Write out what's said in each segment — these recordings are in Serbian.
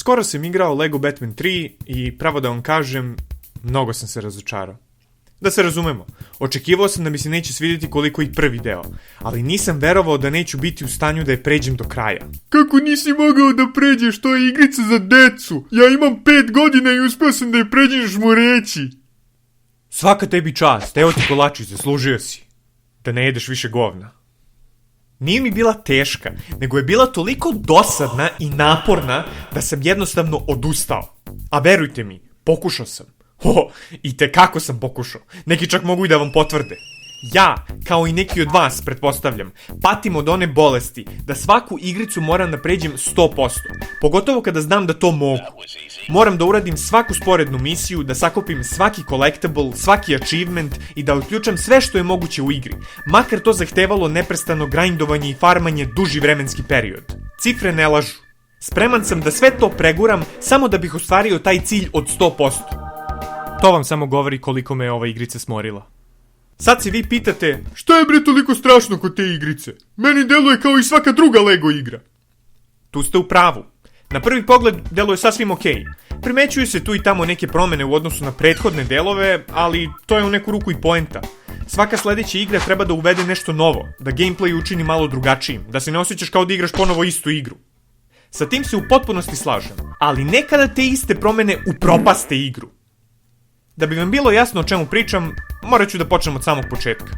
Skoro sam igrao Lego Batman 3 i pravo da vam kažem, mnogo sam se razočarao. Da se razumemo, očekivao sam da mi se neće svidjeti koliko i prvi deo, ali nisam verovao da neću biti u stanju da je pređem do kraja. Kako nisi mogao da pređeš, to je igrica za decu. Ja imam 5 godina i uspio sam da je pređeš mu reći. Svaka tebi čast, evo ti kolačić, zaslužio si. Da ne jedeš više govna. Nije mi bila teška, nego je bila toliko dosadna i naporna da sam jednostavno odustao. A verujte mi, pokušao sam. I tekako sam pokušao. Neki čak mogu i da vam potvrde. Ja, kao i neki od vas, pretpostavljam, patim od one bolesti da svaku igricu moram da pređem 100%. Pogotovo kada znam da to mogu. Moram da uradim svaku sporednu misiju, da sakupim svaki collectible, svaki achievement i da uključam sve što je moguće u igri. Makar to zahtevalo neprestano grindovanje i farmanje duži vremenski period. Cifre ne lažu. Spreman sam da sve to preguram samo da bih ostvario taj cilj od 100%. To vam samo govori koliko me ova igrica smorila. Sad se vi pitate, šta je bre toliko strašno kod te igrice? Meni deluje kao i svaka druga Lego igra. Tu ste u pravu. Na prvi pogled deluje sasvim okej. Primećuju se tu i tamo neke promene u odnosu na prethodne delove, ali to je u neku ruku i poenta. Svaka sledeća igra treba da uvede nešto novo, da gameplay učini malo drugačijim, da se ne osjećaš kao da igraš ponovo istu igru. Sa tim se u potpunosti slažem, ali nekada te iste promene upropaste igru. Da bi vam bilo jasno o čemu pričam, morat ću da počnem od samog početka.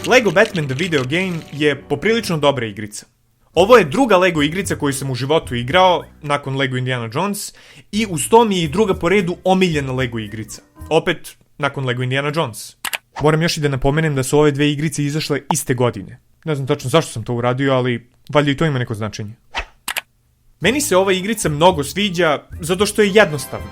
Lego Batman The Video Game je poprilično dobra igrica. Ovo je druga Lego igrica koju sam u životu igrao, nakon Lego Indiana Jones, i uz to mi je i druga po redu omiljena Lego igrica. Opet, nakon Lego Indiana Jones. Moram još i da napomenem da su ove dve igrice izašle iste godine. Ne znam tačno zašto sam to uradio, ali valjda i to ima neko značenje. Meni se ova igrica mnogo sviđa zato što je jednostavna.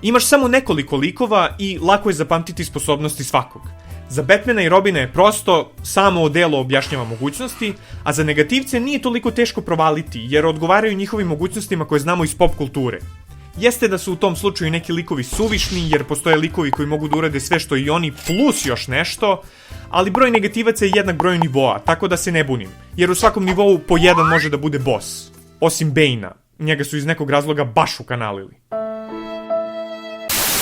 Imaš samo nekoliko likova i lako je zapamtiti sposobnosti svakog. Za Batmana i Robina je prosto, samo odelo objašnjava mogućnosti, a za negativce nije toliko teško provaliti jer odgovaraju njihovim mogućnostima koje znamo iz pop kulture. Jeste da su u tom slučaju neki likovi suvišni jer postoje likovi koji mogu da urade sve što i oni plus još nešto, ali broj negativaca je jednak broju nivoa, tako da se ne bunim, jer u svakom nivou po jedan može da bude boss. Osim Bane-a, njega su iz nekog razloga baš ukanalili.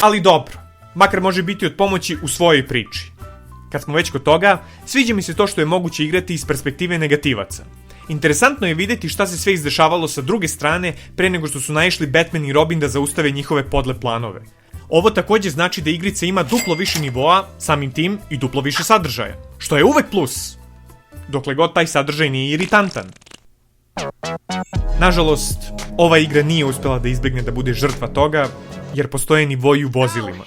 Ali dobro, makar može biti od pomoći u svojoj priči. Kad smo već kod toga, sviđa mi se to što je moguće igrati iz perspektive negativaca. Interesantno je vidjeti šta se sve izdešavalo sa druge strane pre nego što su naišli Batman i Robin da zaustave njihove podle planove. Ovo također znači da igrica ima duplo više nivoa, samim tim i duplo više sadržaja, što je uvek plus. Dokle god taj sadržaj nije iritantan. Nažalost, ova igra nije uspjela da izbjegne da bude žrtva toga, jer postoje nivoji u vozilima.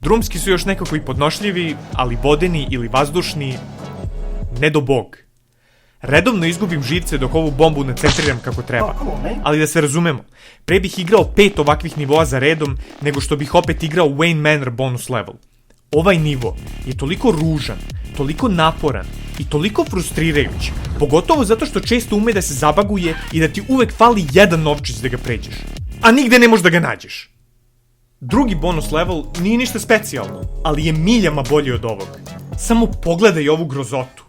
Drumski su još nekako i podnošljivi, ali vodeni ili vazdušni, ne do bog. Redovno izgubim živce dok ovu bombu nacentriram kako treba. Ali da se razumemo, pre bih igrao 5 ovakvih nivoa za redom, nego što bih opet igrao Wayne Manor bonus level. Ovaj nivo je toliko ružan, toliko naporan i toliko frustrirajući, pogotovo zato što često ume da se zabaguje i da ti uvek fali jedan novčić da ga pređeš, a nigde ne možeš da ga nađeš. Drugi bonus level nije ništa specijalno, ali je miljama bolji od ovog. Samo pogledaj ovu grozotu.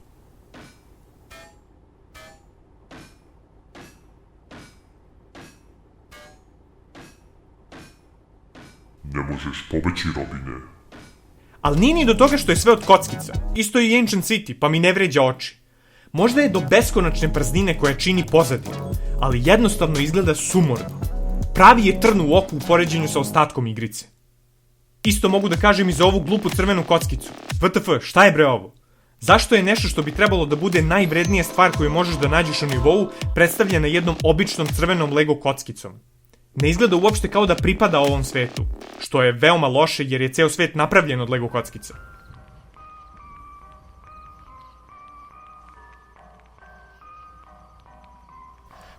Ne možeš pobeći, Robine. Ali nije ni do toga što je sve od kockica. Isto je i Ancient City, pa mi ne vređa oči. Možda je do beskonačne praznine koja čini pozadinu, ali jednostavno izgleda sumorno. Pravi je trn u oku u poređenju sa ostatkom igrice. Isto mogu da kažem i za ovu glupu crvenu kockicu. WTF, šta je bre ovo? Zašto je nešto što bi trebalo da bude najvrednija stvar koju možeš da nađeš u nivou predstavljena jednom običnom crvenom Lego kockicom? Ne izgleda uopšte kao da pripada ovom svetu, što je veoma loše jer je ceo svet napravljen od Lego kockica.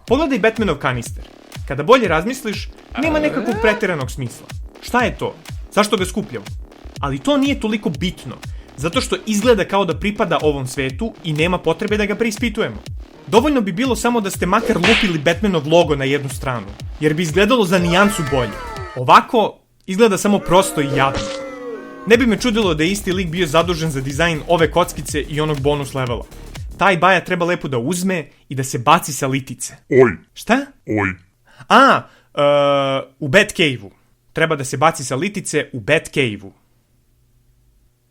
Pogledaj Batmanov kanister. Kada bolje razmisliš, nema nekakvog pretjeranog smisla. Šta je to? Zašto ga skupljamo? Ali to nije toliko bitno, zato što izgleda kao da pripada ovom svetu i nema potrebe da ga preispitujemo. Dovoljno bi bilo samo da ste makar lupili Batmanov logo na jednu stranu, jer bi izgledalo za nijansu bolje. Ovako, izgleda samo prosto i jadno. Ne bi me čudilo da je isti lik bio zadužen za dizajn ove kockice i onog bonus levela. taj baja treba lepo da uzme i da se baci sa litice. Oj, Šta? oj. U Batcave-u. Treba da se baci sa litice u Batcave-u.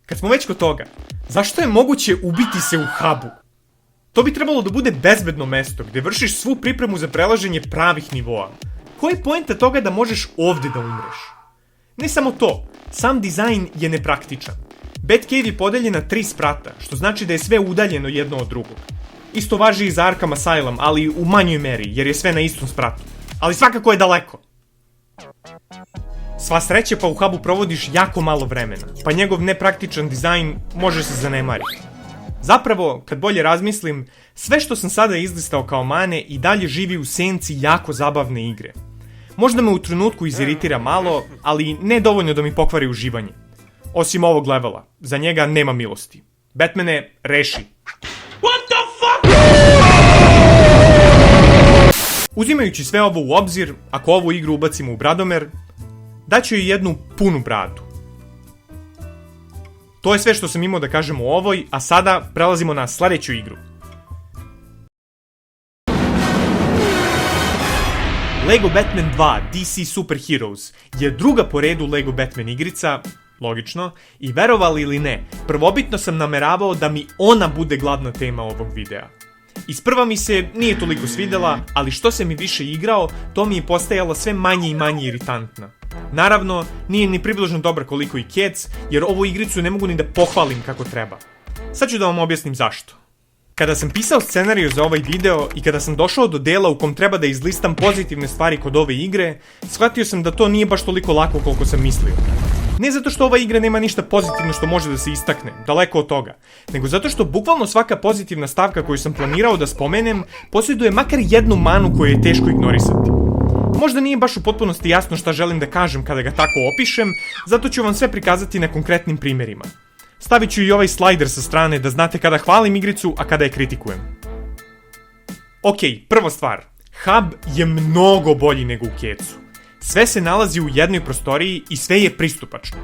Kad smo već kod toga, zašto je moguće ubiti se u hubu? To bi trebalo da bude bezbedno mesto gdje vršiš svu pripremu za prelaženje pravih nivoa. Koja je poenta toga da možeš ovdje da umreš? Ne samo to, sam dizajn je nepraktičan. Batcave je podeljen na 3 sprata, što znači da je sve udaljeno jedno od drugog. Isto važi i za Arkham Asylum, ali u manjoj meri, jer je sve na istom spratu. Ali svakako je daleko. Sva sreće pa u hubu provodiš jako malo vremena, pa njegov nepraktičan dizajn može se zanemariti. Zapravo, kad bolje razmislim, sve što sam sada izlistao kao mane i dalje živi u senci jako zabavne igre. Možda me u trenutku iziritira malo, ali ne dovoljno da mi pokvari uživanje. Osim ovog levela, za njega nema milosti. Batmane, reši. What the fuck? Uzimajući sve ovo u obzir, ako ovu igru ubacimo u bradomer, daću joj jednu punu bradu. To je sve što sam imao da kažem o ovoj, a sada prelazimo na sljedeću igru. Lego Batman 2 DC Super Heroes je druga po redu Lego Batman igrica, logično, i verovali ili ne, prvobitno sam nameravao da mi ona bude glavna tema ovog videa. Isprva mi se nije toliko svidjela, ali što se mi više igrao, to mi je postajala sve manje i manje iritantna. Naravno, nije ni približno dobra koliko i Cats, jer ovu igricu ne mogu ni da pohvalim kako treba. Sad ću da vam objasnim zašto. Kada sam pisao scenariju za ovaj video i kada sam došao do dela u kom treba da izlistam pozitivne stvari kod ove igre, shvatio sam da to nije baš toliko lako koliko sam mislio. Ne zato što ova igra nema ništa pozitivno što može da se istakne, daleko od toga, nego zato što bukvalno svaka pozitivna stavka koju sam planirao da spomenem posjeduje makar jednu manu koju je teško ignorisati. Možda nije baš u potpunosti jasno šta želim da kažem kada ga tako opišem, zato ću vam sve prikazati na konkretnim primjerima. Stavit ću i ovaj slider sa strane da znate kada hvalim igricu, a kada je kritikujem. Ok, prva stvar. Hub je mnogo bolji nego u Catsu. Sve se nalazi u jednoj prostoriji i sve je pristupačno.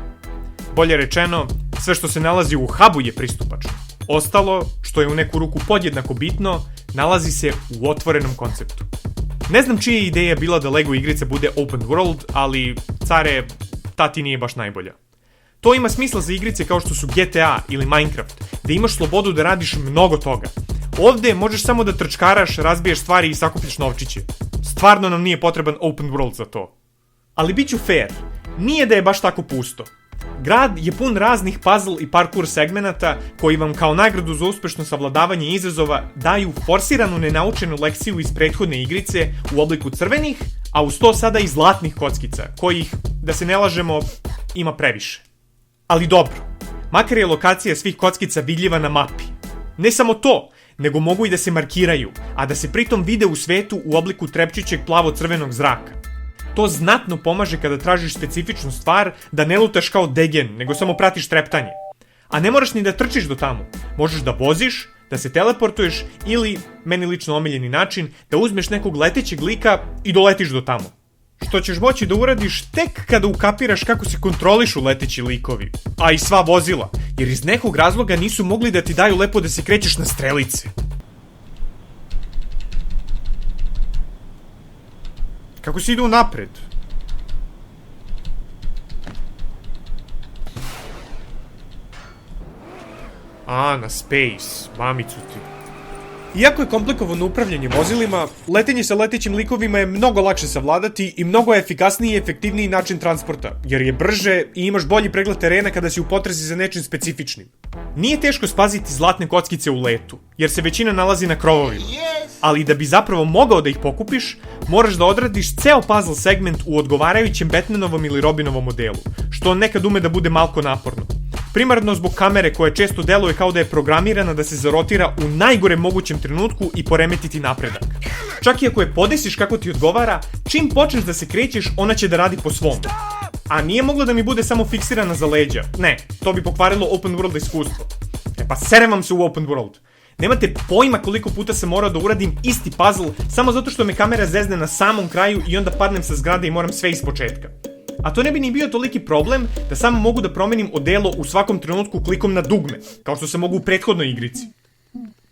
Bolje rečeno, sve što se nalazi u hubu je pristupačno. Ostalo, što je u neku ruku podjednako bitno, nalazi se u otvorenom konceptu. Ne znam čija je ideja bila da Lego igrica bude open world, ali, care, ta ti nije baš najbolja. To ima smisla za igrice kao što su GTA ili Minecraft, gdje imaš slobodu da radiš mnogo toga. Ovdje možeš samo da trčkaraš, razbiješ stvari i sakupljaš novčiće. Stvarno nam nije potreban open world za to. Ali bit ću fair, nije da je baš tako pusto. Grad je pun raznih puzzle i parkour segmenata koji vam kao nagradu za uspešno savladavanje izazova daju forsiranu nenaučenu lekciju iz prethodne igrice u obliku crvenih, a uz to sada i zlatnih kockica, kojih, da se ne lažemo, ima previše. Ali dobro, makar je lokacija svih kockica vidljiva na mapi. Ne samo to, nego mogu i da se markiraju, a da se pritom vide u svetu u obliku trepčićeg plavo-crvenog zraka. To znatno pomaže kada tražiš specifičnu stvar da ne lutaš kao degen, nego samo pratiš treptanje. A ne moraš ni da trčiš do tamo. Možeš da voziš, da se teleportuješ ili, meni lično omiljeni način, da uzmeš nekog letećeg lika i doletiš do tamo. Što ćeš moći da uradiš tek kada ukapiraš kako se kontrolišu leteći likovi, a i sva vozila, jer iz nekog razloga nisu mogli da ti daju lepo da se krećeš na strelice. Kako se idu napred? Na space, mamicu ti. Iako je komplikovano upravljanje vozilima, letenje sa letećim likovima je mnogo lakše savladati i mnogo je efikasniji i efektivniji način transporta, jer je brže i imaš bolji pregled terena kada si u potrazi za nečim specifičnim. Nije teško spaziti zlatne kockice u letu, jer se većina nalazi na krovovima. Ali da bi zapravo mogao da ih pokupiš, moraš da odradiš ceo puzzle segment u odgovarajućem Batmanovom ili Robinovom modelu, što nekad ume da bude malko naporno. Primarno zbog kamere koja često deluje kao da je programirana da se zarotira u najgorem mogućem trenutku i poremetiti napredak. Čak i ako je podesiš kako ti odgovara, čim počneš da se krećeš, ona će da radi po svom. A nije moglo da mi bude samo fiksirana za leđa. Ne, to bi pokvarilo open world iskustvo. Pa serem vam se u open world. Nemate pojma koliko puta sam morao da uradim isti puzzle samo zato što me kamera zezne na samom kraju i onda padnem sa zgrade i moram sve ispočetka. A to ne bi ni bio toliki problem da samo mogu da promenim odelo u svakom trenutku klikom na dugme, kao što se mogu u prethodnoj igrici.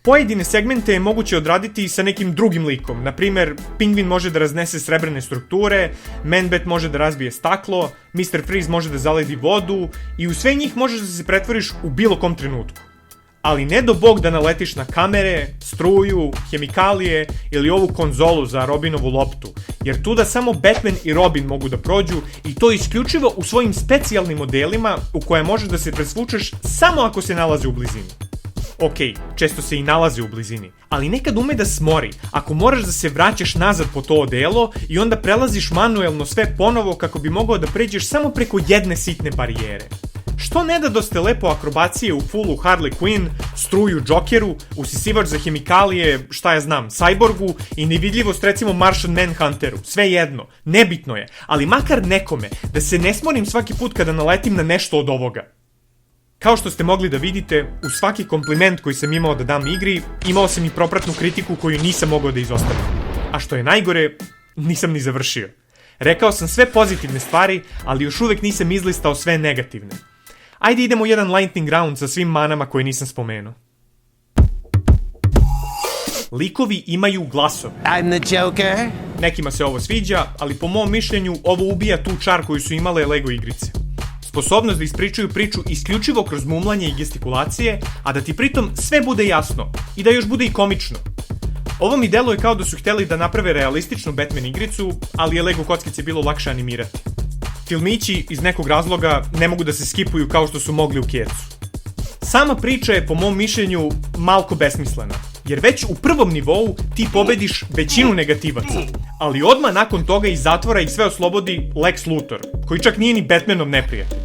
Pojedine segmente je moguće odraditi i sa nekim drugim likom. Na primjer, Pingvin može da raznese srebrne strukture, Man-Bat može da razbije staklo, Mr. Freeze može da zaledi vodu i u sve njih možeš da se pretvoriš u bilo kom trenutku. Ali ne do bog da naletiš na kamere, struju, hemikalije ili ovu konzolu za Robinovu loptu, jer tu da samo Batman i Robin mogu da prođu i to isključivo u svojim specijalnim modelima u koje možeš da se presvučeš samo ako se nalaze u blizini. Ok, često se i nalaze u blizini, ali nekad ume da smori ako moraš da se vraćaš nazad po to odelo i onda prelaziš manuelno sve ponovo kako bi mogao da pređeš samo preko jedne sitne barijere. Što ne da doste lepo akrobacije u fullu Harley Quinn, struju Jokeru, usisivač za hemikalije, šta ja znam, Cyborgu i nevidljivost recimo Martian Manhunteru, sve jedno, nebitno je, ali makar nekome, da se ne smorim svaki put kada naletim na nešto od ovoga. Kao što ste mogli da vidite, u svaki kompliment koji sam imao da dam igri, imao sam i propratnu kritiku koju nisam mogao da izostavim. A što je najgore, nisam ni završio. Rekao sam sve pozitivne stvari, ali još uvek nisam izlistao sve negativne. Ajde idemo jedan lightning round sa svim manama koje nisam spomenuo. Likovi imaju glasove. I'm the Joker. Nekima se ovo sviđa, ali po mom mišljenju ovo ubija tu čar koju su imale Lego igrice. Sposobnost da ispričaju priču isključivo kroz mumlanje i gestikulacije, a da ti pritom sve bude jasno i da još bude i komično. Ovo mi deluje kao da su hteli da naprave realističnu Batman igricu, ali je Lego kockice bilo lakše animirati. Filmići iz nekog razloga ne mogu da se skipuju kao što su mogli u Kecu. Sama priča je po mom mišljenju malko besmislena, jer već u prvom nivou ti pobediš većinu negativaca, ali odmah nakon toga iz zatvora ih sve oslobodi Lex Luthor, koji čak nije ni Batmanov neprijatelj.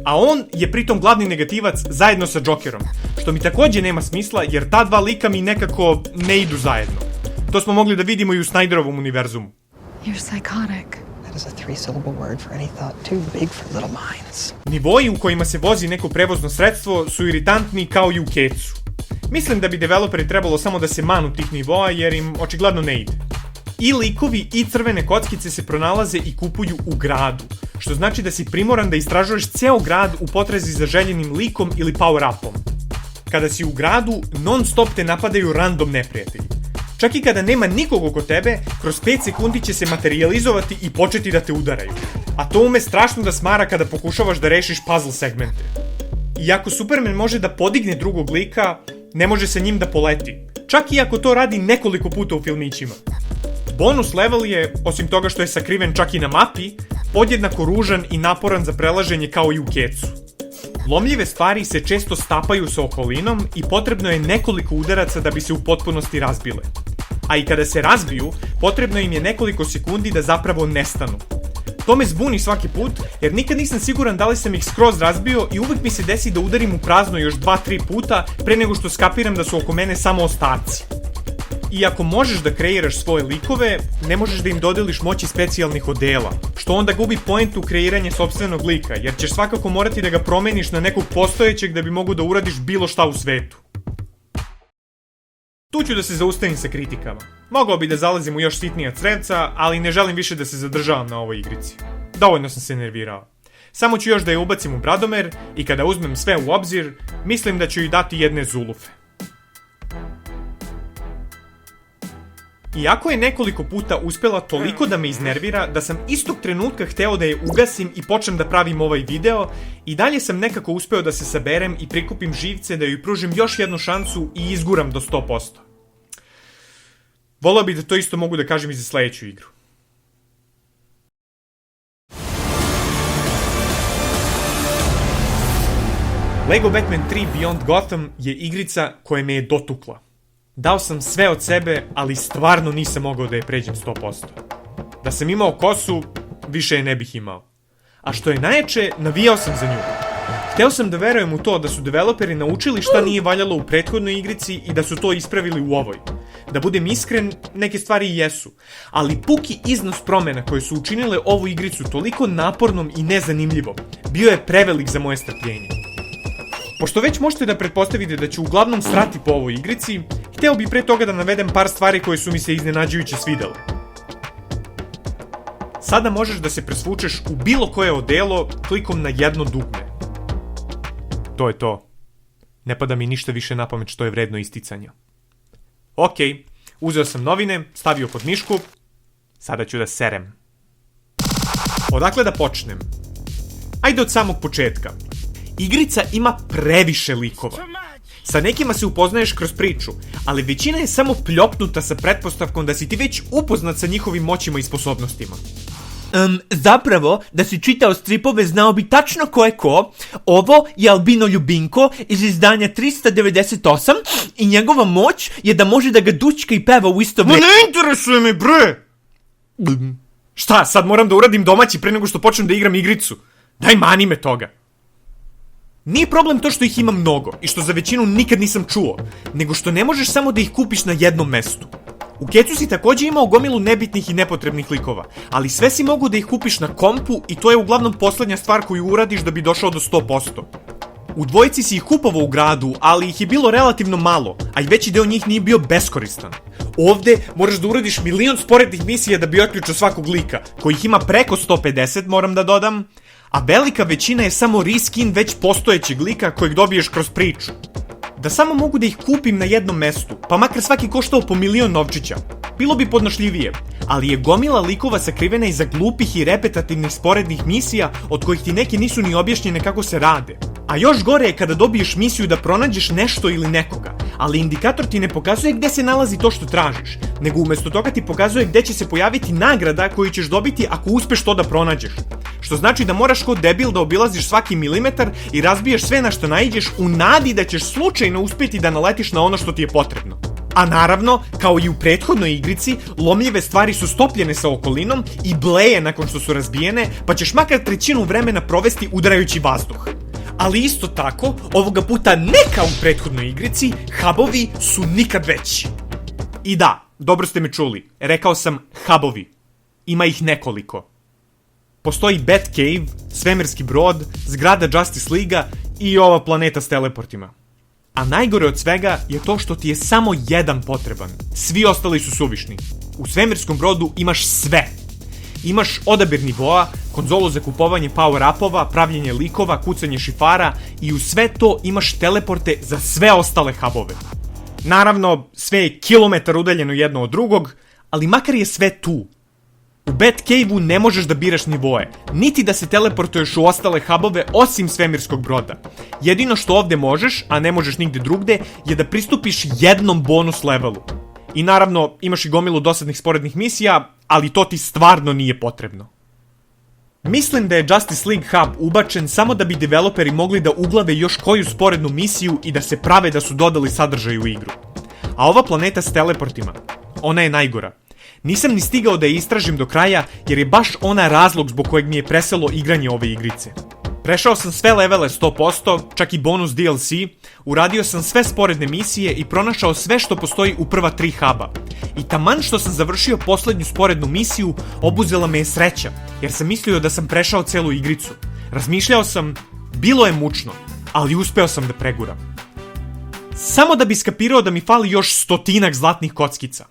A on je pritom glavni negativac zajedno sa Jokerom, što mi takođe nema smisla jer ta dva lika mi nekako ne idu zajedno. To smo mogli da vidimo i u Snyderovom univerzumu. You're psychotic. That is a three-syllable word for any thought too big for little minds. Nivoji u kojima se vozi neko prevozno sredstvo su iritantni kao i u Kecu. Mislim da bi developeri trebalo samo da se manu tih nivoa jer im očigledno ne ide. I likovi i crvene kockice se pronalaze i kupuju u gradu, što znači da si primoran da istražuješ ceo grad u potrazi za željenim likom ili power-upom. Kada si u gradu, non stop te napadaju random neprijatelji. Čak i kada nema nikog oko tebe, kroz 5 sekundi će se materializovati i početi da te udaraju. A to ume strašno da smara kada pokušavaš da rešiš puzzle segmente. Iako Superman može da podigne drugog lika, ne može sa njim da poleti. Čak i ako to radi nekoliko puta u filmićima. Bonus level je, osim toga što je sakriven čak i na mapi, podjednako ružan i naporan za prelaženje kao i u Kecu. Lomljive stvari se često stapaju sa okolinom i potrebno je nekoliko udaraca da bi se u potpunosti razbile. A i kada se razbiju, potrebno im je nekoliko sekundi da zapravo nestanu. To me zbuni svaki put, jer nikad nisam siguran da li sam ih skroz razbio i uvek mi se desi da udarim u prazno još 2-3 puta pre nego što skapiram da su oko mene samo ostaci. I ako možeš da kreiraš svoje likove, ne možeš da im dodeliš moći specijalnih odela, što onda gubi poentu kreiranje sopstvenog lika, jer ćeš svakako morati da ga promeniš na nekog postojećeg da bi mogu da uradiš bilo šta u svetu. Tu ću da se zaustavim sa kritikama. Mogao bi da zalazim u još sitnija crevca, ali ne želim više da se zadržavam na ovoj igrici. Dovoljno sam se nervirao. Samo ću još da je ubacim u bradomer i kada uzmem sve u obzir, mislim da ću joj dati jedne zulufe. Iako je nekoliko puta uspela toliko da me iznervira da sam istog trenutka hteo da je ugasim i počnem da pravim ovaj video, i dalje sam nekako uspeo da se saberem i prikupim živce da joj pružim još jednu šansu i izguram do 100%. Voleo bih da to isto mogu da kažem i za sledeću igru. Lego Batman 3 Beyond Gotham je igrica koja me je dotukla. Dao sam sve od sebe, ali stvarno nisam mogao da je pređem 100%. Da sam imao kosu, više je ne bih imao. A što je najjače, navijao sam za nju. Hteo sam da verujem u to da su developeri naučili šta nije valjalo u prethodnoj igrici i da su to ispravili u ovoj. Da budem iskren, neke stvari i jesu. Ali puki iznos promena koje su učinile ovu igricu toliko napornom i nezanimljivom, bio je prevelik za moje strpljenje. Pošto već možete da pretpostavite da ću uglavnom srati po ovoj igrici, hteo bih pre toga da navedem par stvari koje su mi se iznenađujuće svidele. Sada možeš da se presvučeš u bilo koje odelo klikom na jedno dugme. To je to. Ne pada mi ništa više na pamet što je vredno isticanja. Ok, uzeo sam novine, stavio pod mišku, sada ću da serem. Odakle da počnem? Ajde od samog početka. Igrica ima previše likova. Sa nekima se upoznaješ kroz priču, ali većina je samo pljopnuta sa pretpostavkom da si ti već upoznat sa njihovim moćima i sposobnostima. Zapravo, da si čitao stripove, znao bi tačno ko je ko. Ovo je Albino Ljubinko iz izdanja 398 i njegova moć je da može da ga dućka i peva u isto Ma vrijeme. ne interesuje me, bre! Šta, sad moram da uradim domaći pre nego što počnem da igram igricu? Daj, mani me toga. Nije problem to što ih ima mnogo i što za većinu nikad nisam čuo, nego što ne možeš samo da ih kupiš na jednom mestu. U Kecu si također imao gomilu nebitnih i nepotrebnih likova, ali sve si mogu da ih kupiš na kompu i to je uglavnom poslednja stvar koju uradiš da bi došao do 100%. U dvojici si ih kupovao u gradu, ali ih je bilo relativno malo, a i veći deo njih nije bio beskoristan. Ovde moraš da uradiš milion sporednih misija da bi otključio svakog lika, kojih ima preko 150, moram da dodam, a velika većina je samo reskin već postojećeg lika kojeg dobiješ kroz priču. Da samo mogu da ih kupim na jednom mestu, pa makar svaki koštao po 1.000.000 novčića, bilo bi podnošljivije, ali je gomila likova sakrivena iza glupih i repetativnih sporednih misija od kojih ti neke nisu ni objašnjene kako se rade. A još gore je kada dobiješ misiju da pronađeš nešto ili nekoga, ali indikator ti ne pokazuje gde se nalazi to što tražiš, nego umesto toga ti pokazuje gde će se pojaviti nagrada koju ćeš dobiti ako uspeš to da pronađeš. Što znači da moraš kao debil da obilaziš svaki milimetar i razbiješ sve na što naiđeš u nadi da ćeš slučajno uspjeti da naletiš na ono što ti je potrebno. A naravno, kao i u prethodnoj igrici, lomljive stvari su stopljene sa okolinom i bleje nakon što su razbijene, pa ćeš makar trećinu vremena provesti udarajući vazduh. Ali isto tako, ovoga puta ne kao u prethodnoj igrici, hubovi su nikad veći. I da, dobro ste me čuli, rekao sam hubovi. Ima ih nekoliko. Postoji Batcave, svemirski brod, zgrada Justice League-a i ova planeta s teleportima. A najgore od svega je to što ti je samo jedan potreban. Svi ostali su suvišni. U svemirskom brodu imaš sve. Imaš odabir nivoa, konzolu za kupovanje power-upova, pravljenje likova, kucanje šifara i u sve to imaš teleporte za sve ostale hubove. Naravno, sve je kilometar udaljeno jedno od drugog, ali makar je sve tu. U Batcave-u ne možeš da biraš nivoe, niti da se teleportuješ u ostale hubove osim svemirskog broda. Jedino što ovde možeš, a ne možeš nigde drugde, je da pristupiš jednom bonus levelu. I naravno, imaš i gomilu dosadnih sporednih misija, ali to ti stvarno nije potrebno. Mislim da je Justice League Hub ubačen samo da bi developeri mogli da uglave još koju sporednu misiju i da se prave da su dodali sadržaj u igru. A ova planeta s teleportima, ona je najgora. Nisam ni stigao da je istražim do kraja, jer je baš ona razlog zbog kojeg mi je preselo igranje ove igrice. Prešao sam sve levele 100%, čak i bonus DLC, uradio sam sve sporedne misije i pronašao sve što postoji u prva 3 huba. I taman što sam završio poslednju sporednu misiju, obuzela me je sreća, jer sam mislio da sam prešao celu igricu. Razmišljao sam, bilo je mučno, ali uspeo sam da preguram. Samo da bi skapirao da mi fali još 100 zlatnih kockica.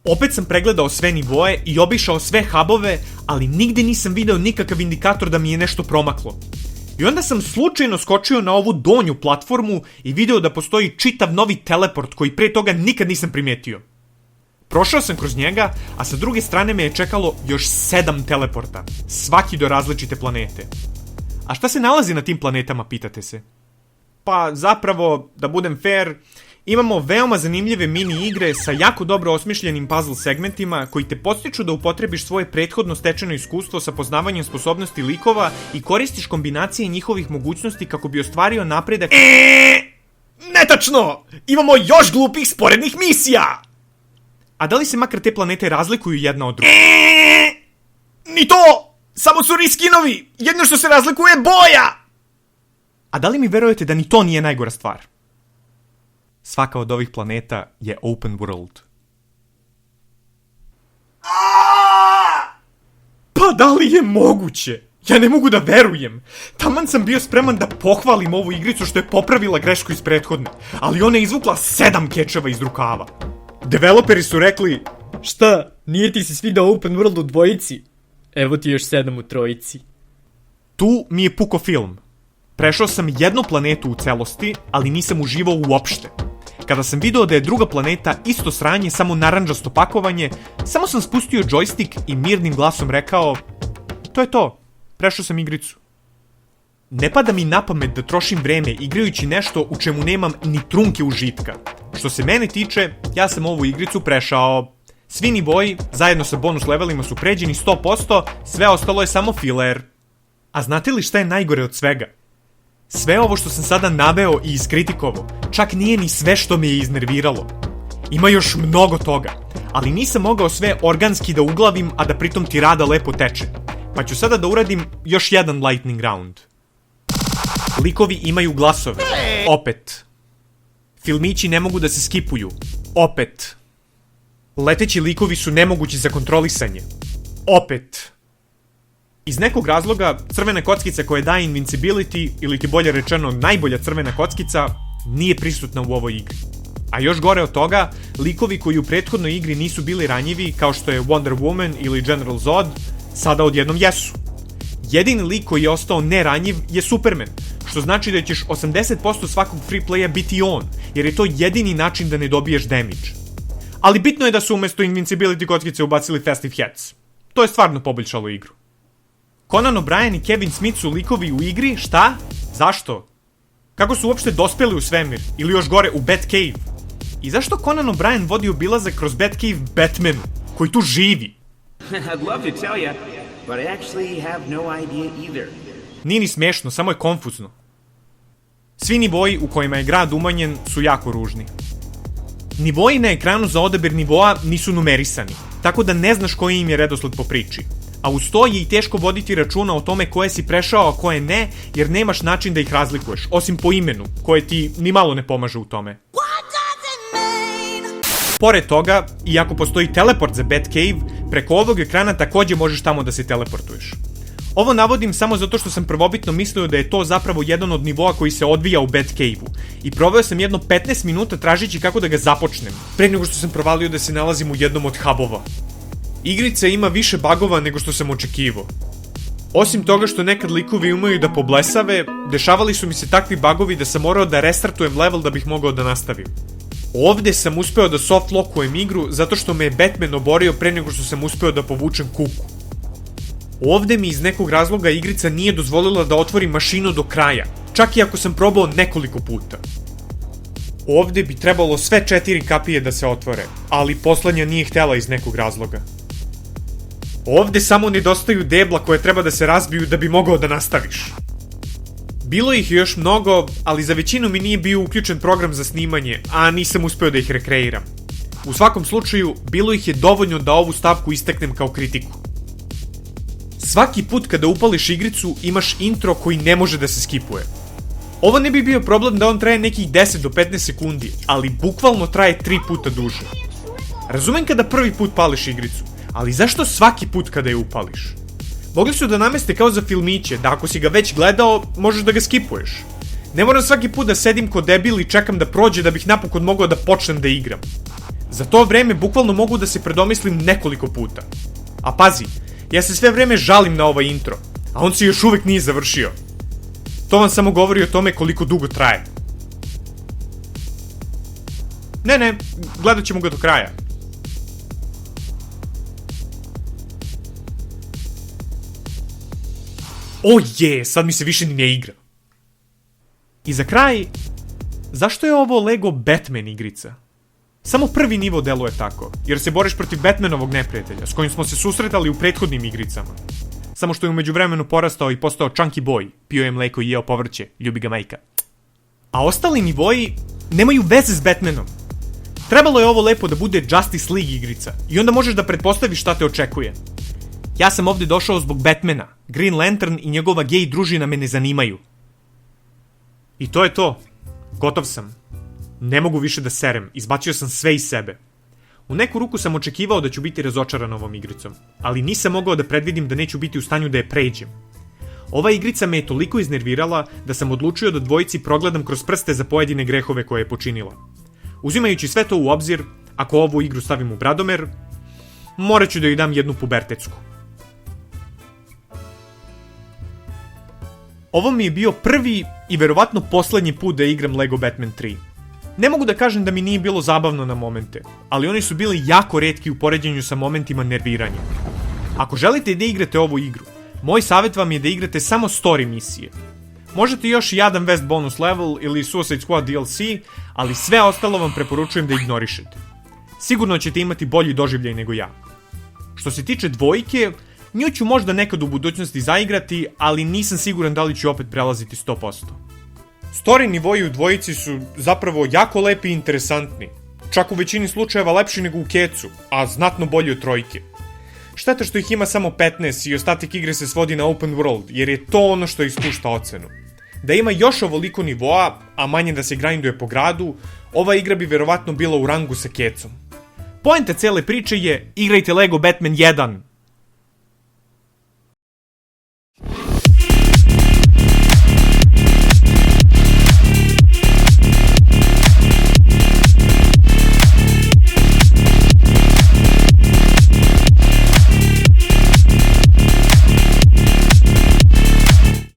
Opet sam pregledao sve nivoe i obišao sve hubove, ali nigde nisam video nikakav indikator da mi je nešto promaklo. I onda sam slučajno skočio na ovu donju platformu i video da postoji čitav novi teleport koji pre toga nikad nisam primetio. Prošao sam kroz njega, a sa druge strane me je čekalo još 7 teleporta, svaki do različite planete. A šta se nalazi na tim planetama, pitate se? Pa zapravo, da budem fair, imamo veoma zanimljive mini igre sa jako dobro osmišljenim puzzle segmentima koji te podstiču da upotrebiš svoje prethodno stečeno iskustvo sa poznavanjem sposobnosti likova i koristiš kombinacije njihovih mogućnosti kako bi ostvario napredak. Netačno! Imamo još glupih sporednih misija! A da li se makar te planete razlikuju jedna od druge? Ni to! Samo su reskinovi! Jedno što se razlikuje je boja! A da li mi verujete da ni to nije najgora stvar? Svaka od ovih planeta je open world. Pa da li je moguće? Ja ne mogu da verujem. Taman sam bio spreman da pohvalim ovu igricu što je popravila grešku iz prethodne, ali ona je izvukla 7 kečeva iz rukava. Developeri su rekli: šta, nije ti se svidao open world u dvojici? Evo ti još 7 u trojici. Tu mi je puko film. Prešao sam jednu planetu u celosti, ali nisam uživao uopšte. Kada sam video da je druga planeta isto sranje, samo narandžasto pakovanje, samo sam spustio džojstik i mirnim glasom rekao: to je to, prešao sam igricu. Ne pada mi na pamet da trošim vreme igrajući nešto u čemu nemam ni trunke užitka. Što se mene tiče, ja sam ovu igricu prešao. Svi nivoi, zajedno sa bonus levelima su pređeni 100%, sve ostalo je samo filler. A znate li šta je najgore od svega? Sve ovo što sam sada naveo i iskritikovao, čak nije ni sve što me je iznerviralo. Ima još mnogo toga, ali nisam mogao sve organski da uglavim, a da pritom tirada lepo teče. Pa ću sada da uradim još jedan lightning round. Likovi imaju glasove. Opet. Filmići ne mogu da se skipuju. Opet. Leteći likovi su nemogući za kontrolisanje. Opet. Iz nekog razloga, crvena kockica koja daje invincibility, ili ti bolje rečeno najbolja crvena kockica, nije prisutna u ovoj igri. A još gore od toga, likovi koji u prethodnoj igri nisu bili ranjivi, kao što je Wonder Woman ili General Zod, sada odjednom jesu. Jedini lik koji je ostao neranjiv je Superman, što znači da ćeš 80% svakog free playa biti on, jer je to jedini način da ne dobiješ damage. Ali bitno je da su umjesto invincibility kockice ubacili Festive Hats. To je stvarno poboljšalo igru. Conan O'Brien i Kevin Smith su likovi u igri, šta? Zašto? Kako su uopšte dospeli u svemir? Ili još gore, u Batcave? I zašto Conan O'Brien vodi obilazak kroz Batcave Batmanu, koji tu živi? I'd love to tell you, but I actually have no idea either. Nije ni smešno, samo je konfuzno. Svi nivoi u kojima je grad umanjen su jako ružni. Nivoi na ekranu za odabir nivoa nisu numerisani, tako da ne znaš koji im je redosled po priči. A uz to je i teško voditi računa o tome koje si prešao, a koje ne, jer nemaš način da ih razlikuješ, osim po imenu, koje ti ni malo ne pomaže u tome. Pored toga, iako postoji teleport za Batcave, preko ovog ekrana takođe možeš tamo da se teleportuješ. Ovo navodim samo zato što sam prvobitno mislio da je to zapravo jedan od nivoa koji se odvija u Batcave-u i proveo sam jedno 15 minuta tražići kako da ga započnem, pre nego što sam provalio da se nalazim u jednom od hubova. Igrica ima više bagova nego što sam očekivao. Osim toga što nekad likovi umeju da poblesave, dešavali su mi se takvi bagovi da sam morao da restartujem level da bih mogao da nastavim. Ovde sam uspeo da softlockujem igru zato što me je Batman oborio pre nego što sam uspeo da povučem kuku. Ovde mi iz nekog razloga igrica nije dozvolila da otvorim mašinu do kraja, čak i ako sam probao nekoliko puta. Ovde bi trebalo sve 4 kapije da se otvore, ali poslednja nije htela iz nekog razloga. Ovde samo nedostaju debla koje treba da se razbiju da bi mogao da nastaviš. Bilo ih još mnogo, ali za većinu mi nije bio uključen program za snimanje, a nisam uspeo da ih rekreiram. U svakom slučaju, bilo ih je dovoljno da ovu stavku istaknem kao kritiku. Svaki put kada upališ igricu imaš intro koji ne može da se skipuje. Ovo ne bi bio problem da on traje nekih 10 do 15 sekundi, ali bukvalno traje 3 puta duže. Razumem kada prvi put pališ igricu, ali zašto svaki put kada je upališ? Mogli su da nameste kao za filmiće, da ako si ga već gledao, možeš da ga skipuješ. Ne moram svaki put da sedim ko debil i čekam da prođe da bih napokon mogao da počnem da igram. Za to vreme bukvalno mogu da se predomislim nekoliko puta. A pazi, ja se sve vreme žalim na ovaj intro, a on se još uvek nije završio. To vam samo govori o tome koliko dugo traje. Ne, gledat ćemo ga do kraja. Sad mi se više ni ne igra. I za kraj, zašto je ovo Lego Batman igrica? Samo prvi nivo deluje tako, jer se boriš protiv Batmanovog neprijatelja, s kojim smo se susretali u prethodnim igricama. Samo što je u međuvremenu porastao i postao Chunky Boy, pio je mleko i jeo povrće, ljubi ga majka. A ostali nivoji nemaju veze s Batmanom. Trebalo je ovo lepo da bude Justice League igrica i onda možeš da pretpostaviš šta te očekuje. Ja sam ovde došao zbog Batmana, Green Lantern i njegova gej družina me ne zanimaju. I to je to. Gotov sam. Ne mogu više da serem, izbacio sam sve iz sebe. U neku ruku sam očekivao da ću biti razočaran ovom igricom, ali nisam mogao da predvidim da neću biti u stanju da je pređem. Ova igrica me je toliko iznervirala da sam odlučio da dvojici progledam kroz prste za pojedine grehove koje je počinila. Uzimajući sve to u obzir, ako ovu igru stavim u bradomer, morat ću da joj dam jednu pubertetsku. Ovo mi je bio prvi i verovatno poslednji put da igram Lego Batman 3. Ne mogu da kažem da mi nije bilo zabavno na momente, ali oni su bili jako retki u poređenju sa momentima nerviranja. Ako želite da igrate ovu igru, moj savjet vam je da igrate samo story misije. Možete još i Adam West bonus level ili Suicide Squad DLC, ali sve ostalo vam preporučujem da ignorišete. Sigurno ćete imati bolji doživljaj nego ja. Što se tiče dvojke, nju ću možda nekad u budućnosti zaigrati, ali nisam siguran da li ću opet prelaziti 100%. Story nivoji u dvojici su zapravo jako lepi i interesantni. Čak u većini slučajeva lepši nego u kecu, a znatno bolji od trojke. Šteta što ih ima samo 15 i ostatak igre se svodi na open world, jer je to ono što ispušta ocenu. Da ima još ovoliko nivoa, a manje da se grinduje po gradu, ova igra bi verovatno bila u rangu sa kecom. Poenta cele priče je igrajte Lego Batman 1,